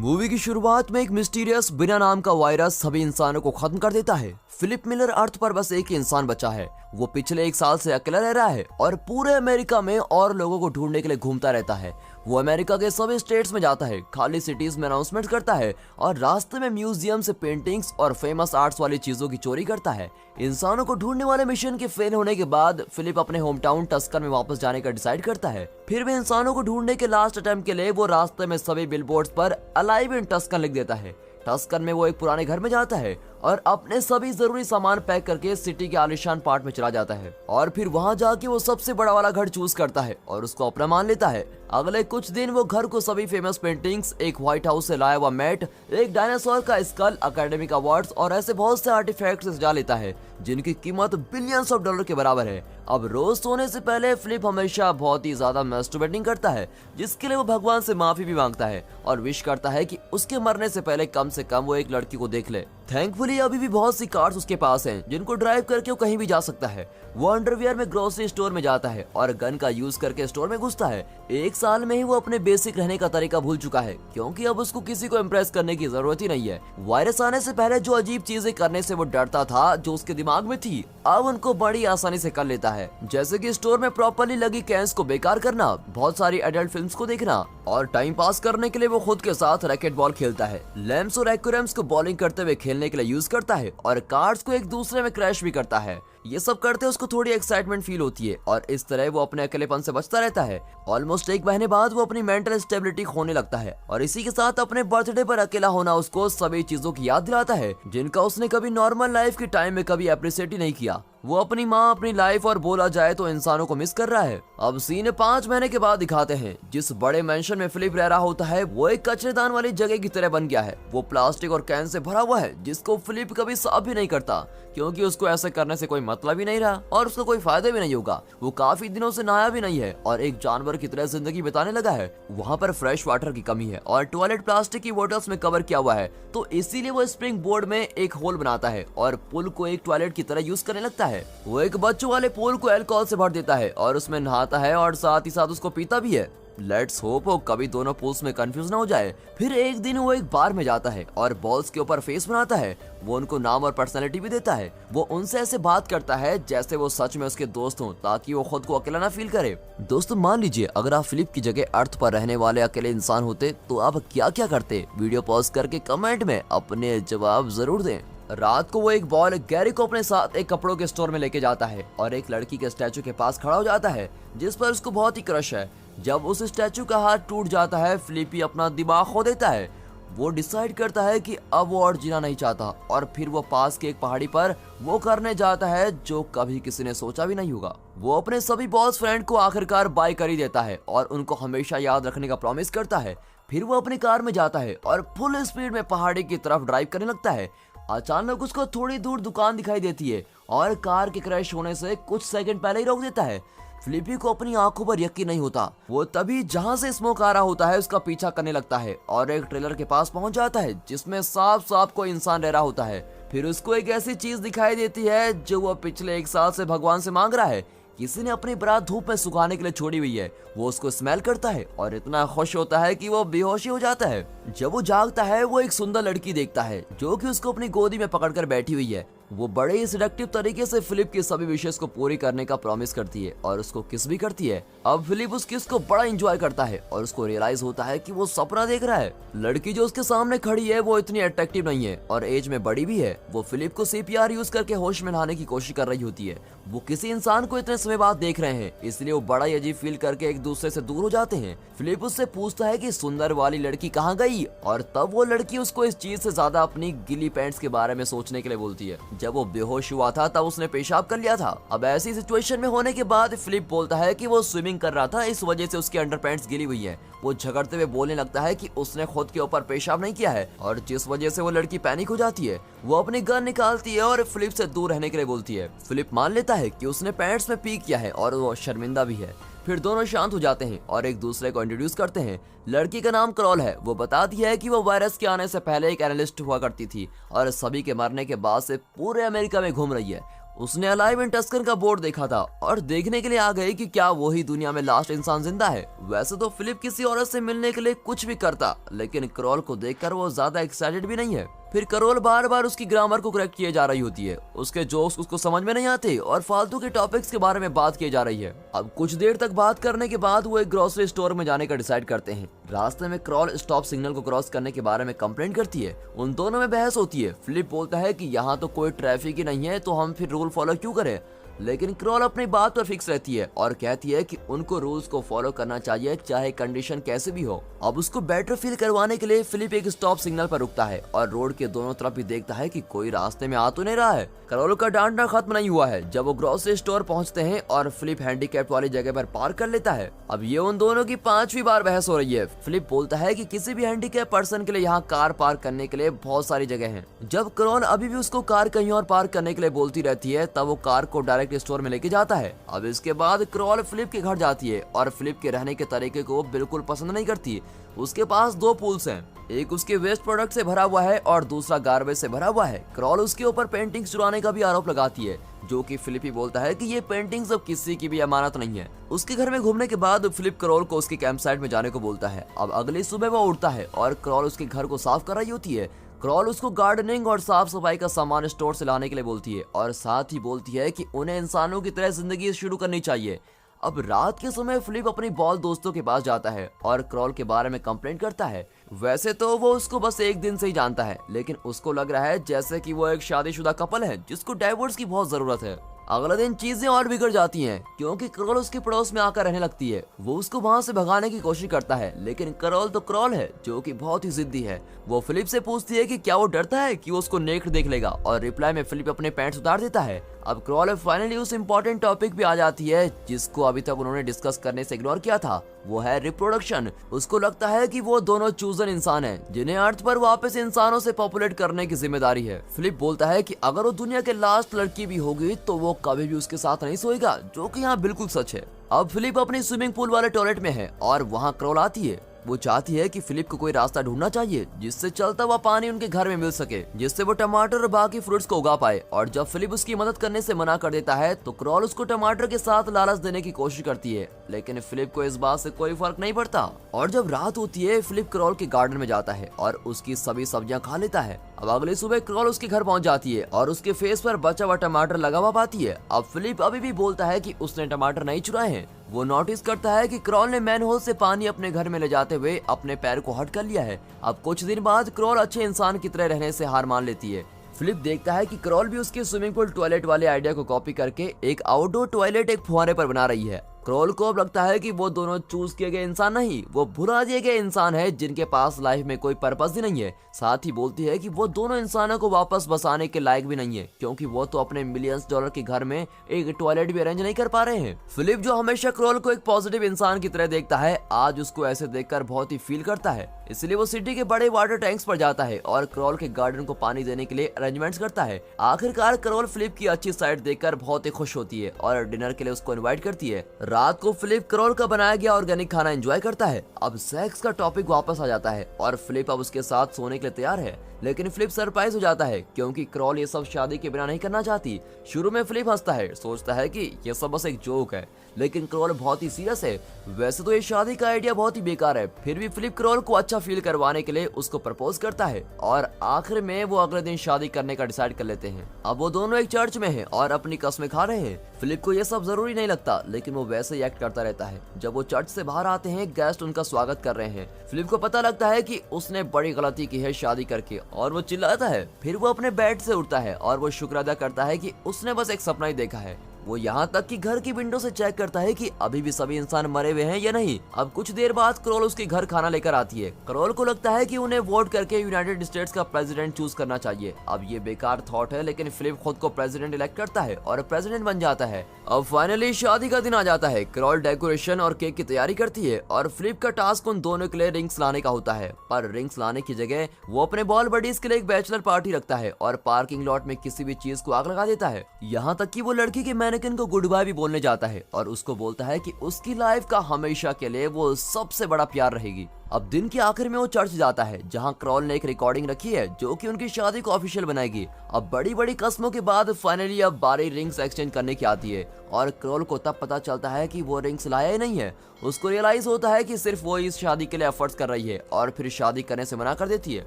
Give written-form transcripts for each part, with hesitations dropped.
Movie की शुरुआत में एक मिस्टीरियस बिना नाम का वायरस सभी इंसानों को खत्म कर देता है। फिलिप मिलर अर्थ पर बस एक ही इंसान बचा है। वो पिछले 1 साल से अकेला रह रहा है और पूरे अमेरिका में और लोगों को ढूंढने के लिए घूमता रहता है। वो अमेरिका के सभी स्टेट्स में जाता है, खाली सिटीज में अनाउंसमेंट करता है और रास्ते में म्यूजियम से पेंटिंग्स और फेमस आर्ट्स वाली चीजों की चोरी करता है। इंसानों को ढूंढने वाले मिशन के फेल होने के बाद फिलिप अपने होम टाउन टस्कन में वापस जाने का डिसाइड करता है। फिर भी इंसानों को ढूंढने के लास्ट अटेम्प्ट के लिए वो रास्ते में सभी बिलबोर्ड्स पर अलाइव इन टस्कन लिख देता है। टस्कन में वो एक पुराने घर में जाता है और अपने सभी जरूरी सामान पैक करके सिटी के आलिशान पार्ट में चला जाता है और फिर वहां जाके वो सबसे बड़ा वाला घर चूज करता है और उसको अपना मान लेता है। अगले कुछ दिन वो घर को सभी फेमस पेंटिंग्स, एक व्हाइट हाउस से लाया हुआ मैट, एक डायनासोर का स्कल, एकेडमिक अवार्ड्स और ऐसे बहुत से आर्टिफैक्ट्स से सजा लेता है जिनकी कीमत बिलियंस ऑफ डॉलर के बराबर है। अब रोज सोने से पहले फिलिप हमेशा बहुत ही ज्यादा मैस्टरबेटिंग करता है, जिसके लिए वो भगवान से माफी भी मांगता है और विश करता है कि उसके मरने से पहले कम से कम वो एक लड़की को देख ले। थैंकफुली अभी भी बहुत सी कार्स उसके पास हैं जिनको ड्राइव करके वो कहीं भी जा सकता है। वो अंडरवियर में ग्रोसरी स्टोर में जाता है और गन का यूज करके स्टोर में घुसता है। 1 साल में ही वो अपने बेसिक रहने का तरीका भूल चुका है, क्योंकि अब उसको किसी को इम्प्रेस करने की जरूरत ही नहीं है। वायरस आने से पहले जो अजीब चीजें करने से वो डरता था, जो उसके दिमाग में थी, अब उनको बड़ी आसानी से कर लेता है। जैसे कि स्टोर में प्रॉपर्ली लगी कैंस को बेकार करना, बहुत सारी एडल्ट फिल्म्स को देखना और टाइम पास करने के लिए वो खुद के साथ रैकेट बॉल खेलता है। लैम्प्स और एक्वेरियम्स को बॉलिंग करते हुए खेलने के लिए यूज करता है और कार्ड्स को एक दूसरे में क्रैश भी करता है। ये सब करते उसको थोड़ी एक्साइटमेंट फील होती है और इस तरह वो अपने अकेलेपन से बचता रहता है। ऑलमोस्ट 1 महीने बाद वो अपनी मेंटल स्टेबिलिटी खोने लगता है और इसी के साथ अपने बर्थडे पर अकेला होना उसको सभी चीजों की याद दिलाता है जिनका उसने कभी नॉर्मल लाइफ के टाइम में कभी अप्रिशिएट ही नहीं किया। वो अपनी माँ, अपनी लाइफ और बोला जाए तो इंसानों को मिस कर रहा है। अब सीन 5 महीने के बाद दिखाते हैं। जिस बड़े मेंशन में फिलिप रह रहा होता है वो एक कचरेदान वाली जगह की तरह बन गया है। वो प्लास्टिक और कैन से भरा हुआ है जिसको फिलिप कभी साफ भी नहीं करता, क्योंकि उसको ऐसे करने से कोई मतलब ही नहीं रहा और उसको कोई फायदा भी नहीं होगा। वो काफी दिनों से नहाया भी नहीं है और एक जानवर की तरह जिंदगी बिताने लगा है। वहाँ पर फ्रेश वाटर की कमी है और टॉयलेट प्लास्टिक की बोतल्स में कवर किया हुआ है, तो इसीलिए वो स्प्रिंग बोर्ड में एक होल बनाता है और पुल को एक टॉयलेट की तरह यूज करने लगता है। वो एक बच्चों वाले पूल को अल्कोहल से भर देता है और उसमें नहाता है और साथ ही साथ उसको पीता भी है। लेट्स होप वो कभी दोनों पूल्स में कंफ्यूज ना हो जाए। फिर एक दिन वो एक बार में जाता है और बॉल्स के ऊपर फेस बनाता है। वो उनको नाम और पर्सनैलिटी भी देता है। वो उनसे ऐसे बात करता है जैसे वो सच में उसके दोस्त हों, ताकि वो खुद को अकेला ना फील करे। दोस्तों, मान लीजिए अगर आप फिलिप की जगह अर्थ पर रहने वाले अकेले इंसान होते तो आप क्या क्या करते? वीडियो पॉज करके कमेंट में अपने जवाब जरूर दें। रात को वो एक बॉल गैरी को अपने साथ एक कपड़ों के स्टोर में लेके जाता है और एक लड़की के स्टैचू के पास खड़ा हो जाता है जिस पर उसको बहुत ही क्रश है। जब उस स्टैचू का हाथ टूट जाता है, फिलिप अपना दिमाग खो देता है। वो डिसाइड करता है कि अब वो और जीना नहीं चाहता और फिर वो पास के एक पहाड़ी पर वो करने जाता है जो कभी किसी ने सोचा भी नहीं होगा। वो अपने सभी बॉस फ्रेंड को आखिरकार बाय कर ही देता है और उनको हमेशा याद रखने का प्रॉमिस करता है। फिर वो अपनी कार में जाता है और फुल स्पीड में पहाड़ी की तरफ ड्राइव करने लगता है। अचानक उसको थोड़ी दूर दुकान दिखाई देती है और कार के क्रैश होने से कुछ सेकंड पहले ही रोक देता है। फिलिपी को अपनी आंखों पर यकीन नहीं होता। वो तभी जहां से स्मोक आ रहा होता है उसका पीछा करने लगता है और एक ट्रेलर के पास पहुंच जाता है जिसमें साफ साफ कोई इंसान रह रहा होता है। फिर उसको एक ऐसी चीज दिखाई देती है जो वो पिछले 1 साल से भगवान से मांग रहा है। किसी ने अपनी बारात धूप में सुखाने के लिए छोड़ी हुई है। वो उसको स्मेल करता है और इतना खुश होता है कि वो बेहोशी हो जाता है। जब वो जागता है वो एक सुंदर लड़की देखता है जो कि उसको अपनी गोदी में पकड़कर बैठी हुई है। वो बड़े ही सिडक्टिव तरीके से फिलिप की सभी विशेष को पूरी करने का प्रॉमिस करती है और उसको किस भी करती है। अब फिलिप उस किस को बड़ा एंजॉय करता है और उसको रियलाइज होता है कि वो सपना देख रहा है। लड़की जो उसके सामने खड़ी है वो इतनी अट्रैक्टिव नहीं है और एज में बड़ी भी है। वो फिलिप को सीपीआर यूज करके होश में लाने की कोशिश कर रही होती है। वो किसी इंसान को इतने समय बाद देख रहे हैं, इसलिए वो बड़ा ही अजीब फील करके एक दूसरे से दूर हो जाते हैं। फिलिप उससे पूछता है कि सुंदर वाली लड़की कहाँ गई और तब वो लड़की उसको इस चीज से ज्यादा अपनी गिली पैंट्स के बारे में सोचने के लिए बोलती है। जब वो बेहोश हुआ था तब उसने पेशाब कर लिया था। अब ऐसी सिचुएशन में होने के बाद फिलिप बोलता है कि वो स्विमिंग कर रहा था, इस वजह से उसकी अंडरपैंट्स गिली हुई है। वो झगड़ते हुए बोलने लगता है कि उसने खुद के ऊपर पेशाब नहीं किया है और जिस वजह से वो लड़की पैनिक हो जाती है। वो अपनी गन निकालती है और फिलिप से दूर रहने के लिए बोलती है। फिलिप मान लेता है कि उसने पैंट्स में पी किया है और वो शर्मिंदा भी है। फिर दोनों शांत हो जाते हैं और एक दूसरे को इंट्रोड्यूस करते हैं। लड़की का नाम क्रॉल है। वो बताती है कि वो वायरस के आने से पहले एक एनालिस्ट हुआ करती थी और सभी के मरने के बाद से पूरे अमेरिका में घूम रही है। उसने अलाइव इन टस्कन का बोर्ड देखा था और देखने के लिए आ गई कि क्या वही दुनिया में लास्ट इंसान जिंदा है। वैसे तो फिलिप किसी औरत से मिलने के लिए कुछ भी करता, लेकिन क्रॉल को देखकर वो ज्यादा एक्साइटेड भी नहीं है। फिर करोल बार बार उसकी ग्रामर को करेक्ट किए जा रही होती है, उसके जोक्स उसको समझ में नहीं आते और फालतू के टॉपिक्स के बारे में बात की जा रही है। अब कुछ देर तक बात करने के बाद वो एक ग्रोसरी स्टोर में जाने का डिसाइड करते हैं। रास्ते में क्रॉल स्टॉप सिग्नल को क्रॉस करने के बारे में कंप्लेंट करती है। उन दोनों में बहस होती है। फिलिप बोलता है कि यहाँ तो कोई ट्रैफिक ही नहीं है, तो हम फिर रूल फॉलो क्यों करें, लेकिन क्रॉल अपनी बात पर फिक्स रहती है और कहती है कि उनको रूल्स को फॉलो करना चाहिए चाहे कंडीशन कैसे भी हो। अब उसको बेटर फील करवाने के लिए फिलिप एक स्टॉप सिग्नल पर रुकता है और रोड के दोनों तरफ भी देखता है कि कोई रास्ते में आ तो नहीं रहा है। क्रॉल का डांटना खत्म नहीं हुआ है जब वो ग्रोसरी स्टोर पहुंचते हैं और फिलिप हैंडीकैप वाली जगह पर पार्क कर लेता है। अब ये उन दोनों की 5वीं बार बहस हो रही है। फिलिप बोलता है कि किसी भी हैंडीकैप पर्सन के लिए यहाँ कार पार्क करने के लिए बहुत सारी जगह है। जब क्रॉल अभी भी उसको कार कहीं और पार्क करने के लिए बोलती रहती है, तब वो कार को डायरेक्ट स्टोर में लेके जाता है। अब इसके बाद क्रॉल फिलिप के घर जाती है और फिलिप के रहने के तरीके को बिल्कुल पसंद नहीं करती। उसके पास 2 पूल्स हैं, एक उसके वेस्ट प्रोडक्ट से भरा हुआ है और दूसरा गार्बेज से भरा हुआ है। क्रॉल उसके ऊपर पेंटिंग्स चुराने का भी आरोप लगाती है, जो कि फिलिप ही बोलता है कि ये पेंटिंग्स अब किसी की भी अमानत नहीं है। उसके घर में घूमने के बाद फिलिप क्रॉल को उसके कैंप साइट में जाने को बोलता है। अब अगली सुबह वो उठता है और क्रॉल उसके घर को साफ कर रही होती है। क्रॉल उसको गार्डनिंग और साफ सफाई का सामान स्टोर से लाने के लिए बोलती है और साथ ही बोलती है कि उन्हें इंसानों की तरह जिंदगी शुरू करनी चाहिए। अब रात के समय फिलिप अपनी बॉल दोस्तों के पास जाता है और क्रॉल के बारे में कंप्लेंट करता है। वैसे तो वो उसको बस एक दिन से ही जानता है, लेकिन उसको लग रहा है जैसे कि वो एक शादीशुदा कपल है जिसको डाइवोर्स की बहुत जरूरत है। अगले दिन चीजें और बिगड़ जाती हैं क्योंकि क्रॉल उसके पड़ोस में आकर रहने लगती है। वो उसको वहाँ से भगाने की कोशिश करता है, लेकिन क्रॉल तो क्रॉल है जो कि बहुत ही जिद्दी है। वो फिलिप से पूछती है कि क्या वो डरता है कि वो उसको नेक्ड देख लेगा और रिप्लाई में फिलिप अपने पैंट्स उतार देता है। अब क्रॉल फाइनली उस इम्पोर्टेंट टॉपिक पे आ जाती है जिसको अभी तक उन्होंने डिस्कस करने से इग्नोर किया था, वो है रिप्रोडक्शन। उसको लगता है कि वो दोनों चूजन इंसान हैं जिन्हें अर्थ पर वापस इंसानों से पॉपुलेट करने की जिम्मेदारी है। फिलिप बोलता है कि अगर वो दुनिया के लास्ट लड़की भी होगी तो वो कभी भी उसके साथ नहीं सोएगा, जो कि यहाँ बिल्कुल सच है। अब फिलिप अपनी स्विमिंग पूल वाले टॉयलेट में है और वहाँ क्रॉल आती है। वो चाहती है कि फिलिप को कोई रास्ता ढूंढना चाहिए जिससे चलता हुआ पानी उनके घर में मिल सके, जिससे वो टमाटर और बाकी फ्रूट्स को उगा पाए। और जब फिलिप उसकी मदद करने से मना कर देता है तो क्रॉल उसको टमाटर के साथ लालच देने की कोशिश करती है, लेकिन फिलिप को इस बात से कोई फर्क नहीं पड़ता। और जब रात होती है फिलिप क्रॉल के गार्डन में जाता है और उसकी सभी सब्जियां खा लेता है। अब अगली सुबह क्रॉल उसके घर पहुंच जाती है और उसके फेस पर बचा हुआ टमाटर लगा हुआ पाती है। अब फिलिप अभी भी बोलता है कि उसने टमाटर नहीं चुराए हैं। वो नोटिस करता है कि क्रॉल ने मैनहोल से पानी अपने घर में ले जाते हुए अपने पैर को हट कर लिया है। अब कुछ दिन बाद क्रॉल अच्छे इंसान की तरह रहने से हार मान लेती है। फिलिप देखता है कि क्रॉल भी उसके स्विमिंग पूल टॉयलेट वाले आइडिया को कॉपी करके एक आउटडोर टॉयलेट एक फुहारे पर बना रही है। क्रॉल को अब लगता है कि वो दोनों चूज किए गए इंसान नहीं, वो भुला दिए गए इंसान है जिनके पास लाइफ में कोई पर्पस ही नहीं है। साथ ही बोलती है कि वो दोनों इंसानों को वापस बसाने के लायक भी नहीं है, क्योंकि वो तो अपने मिलियंस डॉलर के घर में एक टॉयलेट भी अरेंज नहीं कर पा रहे हैं। फिलिप जो हमेशा क्रॉल को एक पॉजिटिव इंसान की तरह देखता है, आज उसको ऐसे देखकर बहुत ही फील करता है। इसलिए वो सिटी के बड़े वाटर टैंक्स पर जाता है और क्रॉल के गार्डन को पानी देने के लिए अरेंजमेंट्स करता है। आखिरकार क्रॉल फिलिप की अच्छी साइड देखकर बहुत ही खुश होती है और डिनर के लिए उसको इनवाइट करती है। रात को फिलिप क्रॉल का बनाया गया ऑर्गेनिक खाना एंजॉय करता है। अब सेक्स का टॉपिक वापस आ जाता है और फिलिप अब उसके साथ सोने के लिए तैयार है, लेकिन फिलिप सरप्राइज हो जाता है क्योंकि क्रॉल ये सब शादी के बिना नहीं करना चाहती। शुरू में फिलिप हंसता है, सोचता है कि ये सब बस एक जोक है, लेकिन क्रॉल बहुत ही सीरियस है। वैसे तो ये शादी का आइडिया बहुत ही बेकार है, फिर भी फिलिप क्रॉल को अच्छा फील करवाने के लिए उसको प्रपोज करता है और आखिर में वो अगले दिन शादी करने का डिसाइड कर लेते हैं। अब वो दोनों एक चर्च में हैं और अपनी कसमें खा रहे हैं। फिलिप को ये सब जरूरी नहीं लगता, लेकिन वो वैसे ही एक्ट करता रहता है। जब वो चर्च से बाहर आते हैं, गेस्ट उनका स्वागत कर रहे हैं। फिलिप को पता लगता है कि उसने बड़ी गलती की है शादी करके और वो चिल्लाता है। फिर वो अपने बेड से उठता है और वो शुक्र अदा करता है कि उसने बस एक सपना ही देखा है। वो यहाँ तक कि घर की विंडो से चेक करता है कि अभी भी सभी इंसान मरे हुए हैं या नहीं। अब कुछ देर बाद क्रॉल उसके घर खाना लेकर आती है। क्रॉल को लगता है कि उन्हें वोट करके यूनाइटेड स्टेट्स का प्रेसिडेंट चूज करना चाहिए। अब ये बेकार थॉट है, लेकिन फिलिप खुद को प्रेसिडेंट इलेक्ट करता है और प्रेसिडेंट बन जाता है। अब फाइनली शादी का दिन आ जाता है। क्रॉल डेकोरेशन और केक की तैयारी करती है और फिलिप का टास्क उन दोनों के लिए रिंग्स लाने का होता है, पर रिंग्स लाने की जगह वो अपने बॉल बडीज के लिए एक बैचलर पार्टी रखता है और पार्किंग लॉट में किसी भी चीज को आग लगा देता है। यहाँ तक कि वो लड़की के मैनेकिन को गुड बाय भी बोलने जाता है और उसको बोलता है कि उसकी लाइफ का हमेशा के लिए वो सबसे बड़ा प्यार रहेगी। अब दिन के आखिर में वो चर्च जाता है जहाँ क्रॉल ने एक रिकॉर्डिंग रखी है जो कि उनकी शादी को ऑफिशियल बनाएगी। अब बड़ी बड़ी कस्मों के बाद फाइनली अब बारी रिंग्स एक्सचेंज करने की आती है और क्रॉल को तब पता चलता है कि वो रिंग्स लाया ही नहीं है। उसको रियलाइज होता है कि सिर्फ वो इस शादी के लिए एफर्ट्स कर रही है और फिर शादी करने से मना कर देती है।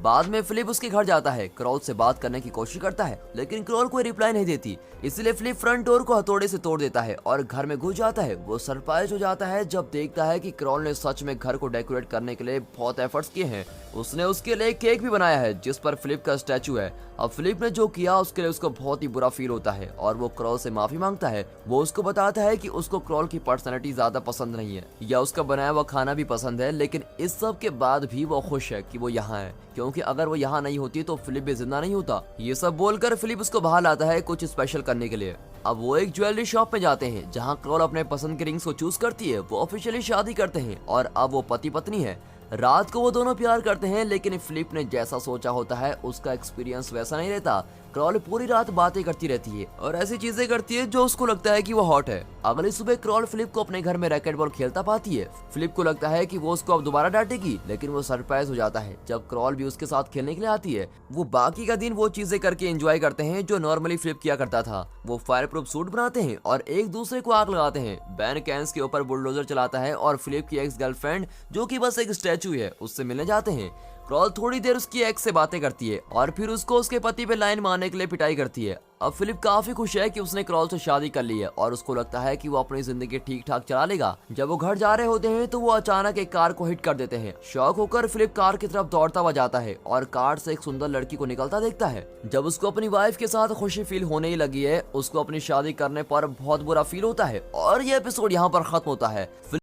बाद में फिलिप उसके घर जाता है, क्रॉल से बात करने की कोशिश करता है लेकिन क्रॉल कोई रिप्लाई नहीं देती, इसलिए फिलिप फ्रंट डोर को हथौड़े से तोड़ देता है और घर में घुस जाता है। वो सरप्राइज हो जाता है जब देखता है कि क्रॉल ने सच में घर को डेकोरेट करने के लिए बहुत एफर्ट्स किए हैं। उसने उसके लिए केक भी बनाया है जिस पर फिलिप का स्टैचू है। अब फिलिप ने जो किया उसके लिए उसको बहुत ही बुरा फील होता है और वो क्रॉल से माफी मांगता है। वो उसको बताता है कि उसको क्रॉल की पर्सनैलिटी ज्यादा पसंद नहीं है या उसका बनाया हुआ खाना भी पसंद है, लेकिन इस सब के बाद भी वो खुश है कि वो यहाँ है, क्योंकि अगर वो यहाँ नहीं होती तो फिलिप भी जिंदा नहीं होता। ये सब बोलकर फिलिप उसको बाहर लाता है कुछ स्पेशल करने के लिए। अब वो एक ज्वेलरी शॉप में जाते हैं जहाँ क्रॉल अपने पसंद के रिंग्स को चूज करती है। वो ऑफिशियली शादी करते हैं और अब वो पति पत्नी है। रात को वो दोनों प्यार करते हैं लेकिन फिलिप ने जैसा सोचा होता है उसका एक्सपीरियंस वैसा नहीं रहता। क्रॉल पूरी रात बातें करती रहती है और ऐसी चीजें करती है जो उसको लगता है कि वो हॉट है। अगली सुबह क्रॉल फिलिप को अपने घर में रैकेट बॉल खेलता पाती है। फिलिप को लगता है कि वो उसको अब दोबारा डांटेगी, लेकिन वो सरप्राइज हो जाता है जब क्रॉल भी उसके साथ खेलने के लिए आती है। वो बाकी का दिन वो चीजें करके एंजॉय करते हैं जो नॉर्मली फिलिप किया करता था। वो फायर प्रूफ सूट बनाते हैं और एक दूसरे को आग लगाते हैं। बैन कैंस के ऊपर बुलडोजर चलाता है और फिलिप की एक्स गर्लफ्रेंड जो कि बस एक स्टैचू है उससे मिलने जाते हैं। क्रॉल थोड़ी देर उसकी एक्स से बातें करती है और फिर उसको उसके पति पे लाइन मारने के लिए पिटाई करती है। अब फिलिप काफी खुश है कि उसने क्रॉल से शादी कर ली है और उसको लगता है कि वो अपनी जिंदगी ठीक ठाक चला लेगा। जब वो घर जा रहे होते हैं तो वो अचानक एक कार को हिट कर देते हैं। शॉक होकर फिलिप कार की तरफ दौड़ता हुआ जाता है और कार से एक सुंदर लड़की को निकलता देखता है। जब उसको अपनी वाइफ के साथ खुशी फील होने ही लगी है, उसको अपनी शादी करने पर बहुत बुरा फील होता है और ये एपिसोड यहाँ पर खत्म होता है।